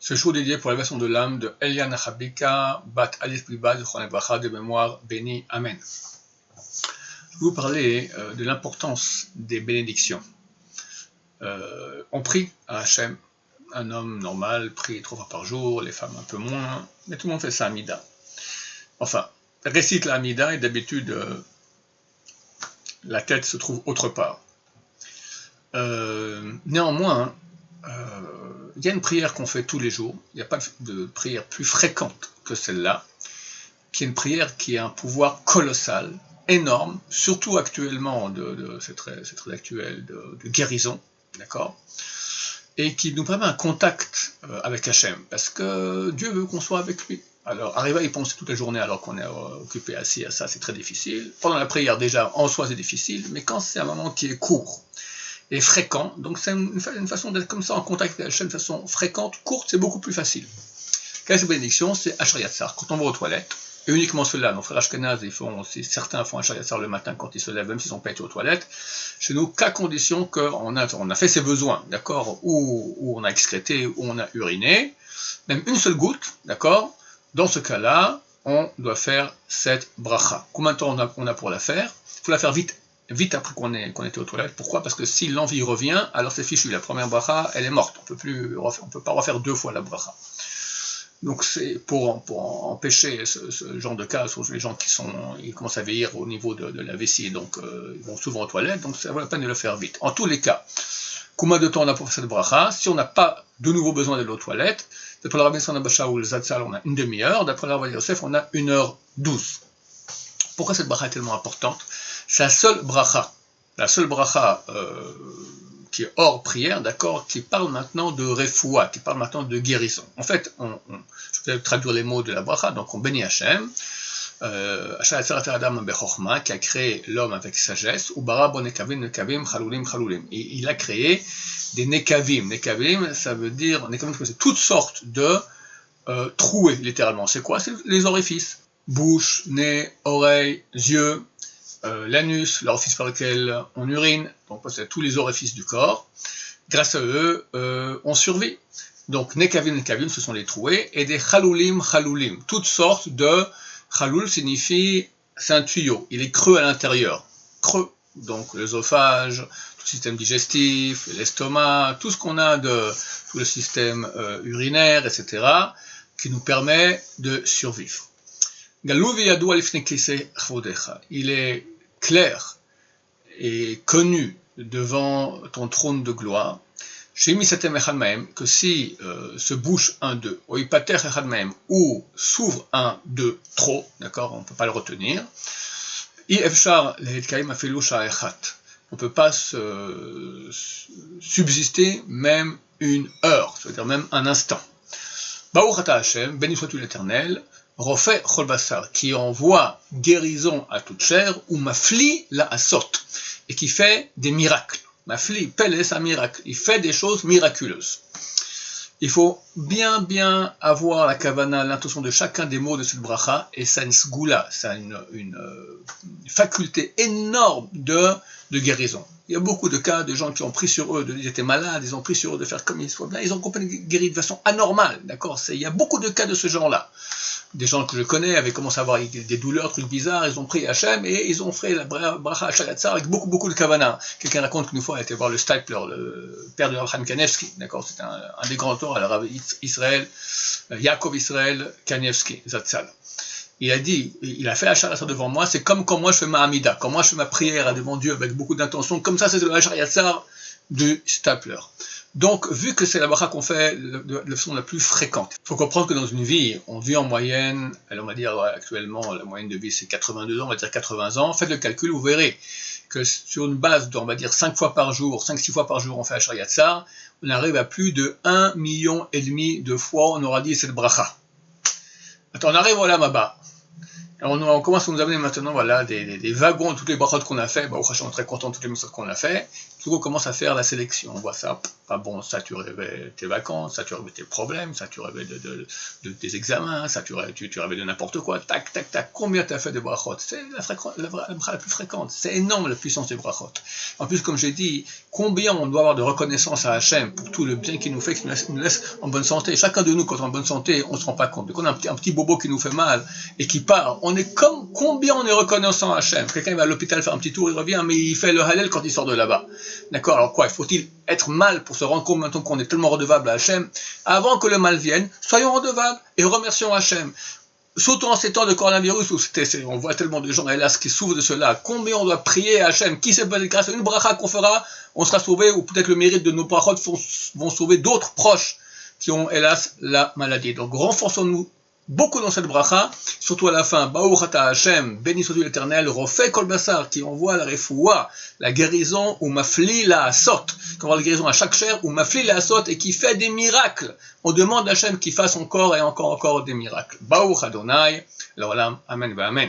Ce jour dédié pour l'élévation de l'âme de Eliana Habika, Bat Alice Bliba, de mémoire, béni, Amen. Je vais vous parler de l'importance des bénédictions. On prie à Hachem, un homme normal prie 3 fois par jour, les femmes un peu moins, mais tout le monde fait ça à Amida. Enfin, récite la Amida et d'habitude la tête se trouve autre part. Néanmoins, il y a une prière qu'on fait tous les jours, il n'y a pas de prière plus fréquente que celle-là, qui est une prière qui a un pouvoir colossal, énorme, surtout actuellement, c'est très actuel, de guérison, d'accord, et qui nous permet un contact avec Hachem, parce que Dieu veut qu'on soit avec lui. Alors, arriver à y penser toute la journée alors qu'on est occupé assis à ça, c'est très difficile. Pendant la prière, déjà, en soi, c'est difficile, mais quand c'est un moment qui est court et fréquent, donc c'est une façon d'être comme ça en contact avec Hachem de façon fréquente, courte, c'est beaucoup plus facile. Quelle est cette bénédiction? C'est Asher Yatzar. Quand on va aux toilettes, et uniquement ceux-là, nos frères Ashkenaz, certains font Asher Yatzar le matin quand ils se lèvent, même s'ils n'ont pas été aux toilettes, chez nous, qu'à condition qu'on a fait ses besoins, d'accord, ou on a excrété, ou on a uriné, même une seule goutte, d'accord. Dans ce cas-là, on doit faire cette bracha. Combien de temps on a pour la faire? Il faut la faire vite après qu'on était aux toilettes. Pourquoi? Parce que si l'envie revient, alors c'est fichu. La première bracha, elle est morte. On peut pas refaire 2 fois la bracha. Donc c'est pour empêcher ce genre de cas, sur les gens ils commencent à vieillir au niveau de la vessie, donc ils vont souvent aux toilettes, donc ça vaut la peine de le faire vite. En tous les cas, combien de temps on a pour faire cette bracha? Si on n'a pas de nouveau besoin d'aller aux toilettes, d'après le Rabbi Sanabasha ou le Zatzal, on a une demi-heure, d'après le Rabbi Yosef, on a 1h12. Pourquoi cette bracha est tellement importante? C'est la seule bracha qui est hors prière, d'accord, qui parle maintenant de refoua, qui parle maintenant de guérison. En fait, je vais traduire les mots de la bracha, donc on bénit Hachem, qui a créé l'homme avec sagesse, ou bara bo nekavim, nekavim, chalulim, chalulim. Il a créé des nekavim. Nekavim, ça veut dire, nekavim, c'est toutes sortes de trouées, littéralement. C'est quoi? C'est les orifices. Bouche, nez, oreilles, yeux, l'anus, l'orifice par lequel on urine, donc c'est tous les orifices du corps. Grâce à eux, on survit. Donc nekavim, ce sont les trouées, et des chalulim, toutes sortes de. Chaloul signifie, c'est un tuyau, il est creux à l'intérieur, creux, donc l'œsophage, tout le système digestif, l'estomac, tout ce qu'on a tout le système urinaire, etc., qui nous permet de survivre. Il est clair et connu devant ton trône de gloire, que si se bouche un d'eux, ou s'ouvre un d'eux trop, d'accord, on ne peut pas le retenir, on ne peut pas subsister même une heure, c'est-à-dire même un instant. Baruch ata Hashem, béni sois-tu l'Éternel, Rofeh chol basar, qui envoie guérison à toute chair, ou mafli la asot, et qui fait des miracles. Mafli, Pélé, c'est un miracle. Il fait des choses miraculeuses. Il faut bien avoir la kavana, l'intention de chacun des mots de cette bracha, et ça a une sgoula, ça a une faculté énorme de guérison. Il y a beaucoup de cas de gens qui ont pris sur eux, ils étaient malades, ils ont pris sur eux de faire comme ils soient bien, ils ont complètement guéri de façon anormale, d'accord? Il y a beaucoup de cas de ce genre-là. Des gens que je connais avaient commencé à avoir des douleurs, trucs bizarres, ils ont pris Hachem et ils ont fait la bracha Asher Yatzar avec beaucoup de kavana. Quelqu'un raconte qu'une fois il a été voir le Stapler, le père de Abraham Kanievski, d'accord, c'est un des grands auteurs, le Rabbi Israël, Yaakov Israël Kanievski, Zatzal. Il a dit, il a fait Asher Yatzar devant moi, c'est comme quand moi je fais ma Amida, quand moi je fais ma prière devant Dieu avec beaucoup d'intention, comme ça c'est le Asher Yatzar du Stapler. Donc, vu que c'est la bracha qu'on fait de façon la plus fréquente, il faut comprendre que dans une vie, on vit en moyenne, on va dire actuellement, la moyenne de vie c'est 82 ans, on va dire 80 ans, faites le calcul, vous verrez que sur une base on va dire 5 fois par jour, 5-6 fois par jour on fait Asher Yatzar, on arrive à plus de 1,5 million de fois on aura dit cette bracha. Attends, on arrive au Olam Haba. Alors on commence à nous amener maintenant voilà, des wagons de toutes les brachot qu'on a fait. Bah, on est très content de toutes les méthodes qu'on a fait. Tout on commence à faire la sélection. On voit ça, pas bon, ça tu rêvais tes vacances, ça tu rêvais tes problèmes, ça tu rêvais de tes examens, ça tu rêvais de n'importe quoi. Tac, tac, tac. Combien tu as fait de brachot? C'est la bracha la plus fréquente. C'est énorme la puissance des brachot. En plus, comme j'ai dit, combien on doit avoir de reconnaissance à Hachem pour tout le bien qu'il nous fait, qu'il nous laisse en bonne santé. Chacun de nous, quand on est en bonne santé, on ne se rend pas compte. Dès qu'on a un petit bobo qui nous fait mal et qui part, on est comme combien on est reconnaissant à Hachem. Quelqu'un va à l'hôpital faire un petit tour, il revient, mais il fait le halal quand il sort de là-bas. D'accord? Alors quoi, faut-il être mal pour se rendre compte maintenant qu'on est tellement redevable à Hachem? Avant que le mal vienne, soyons redevables et remercions Hachem. Surtout en ces temps de coronavirus où on voit tellement de gens, hélas, qui souffrent de cela. Combien on doit prier à Hachem? Qui sait, peut-être grâce à une bracha qu'on fera, on sera sauvé, ou peut-être le mérite de nos brachot vont sauver d'autres proches qui ont, hélas, la maladie. Donc renforçons-nous beaucoup dans cette bracha, surtout à la fin. Baruch ata Hashem, béni soit l'Éternel, refait kol basar, qui envoie la refoua, la guérison, ou mafli la asot, qui envoie la guérison à chaque chair, ou mafli la asot, et qui fait des miracles. On demande à Hashem qu'il fasse encore et encore des miracles. Baruch Adonai, l'olam, amen, amen.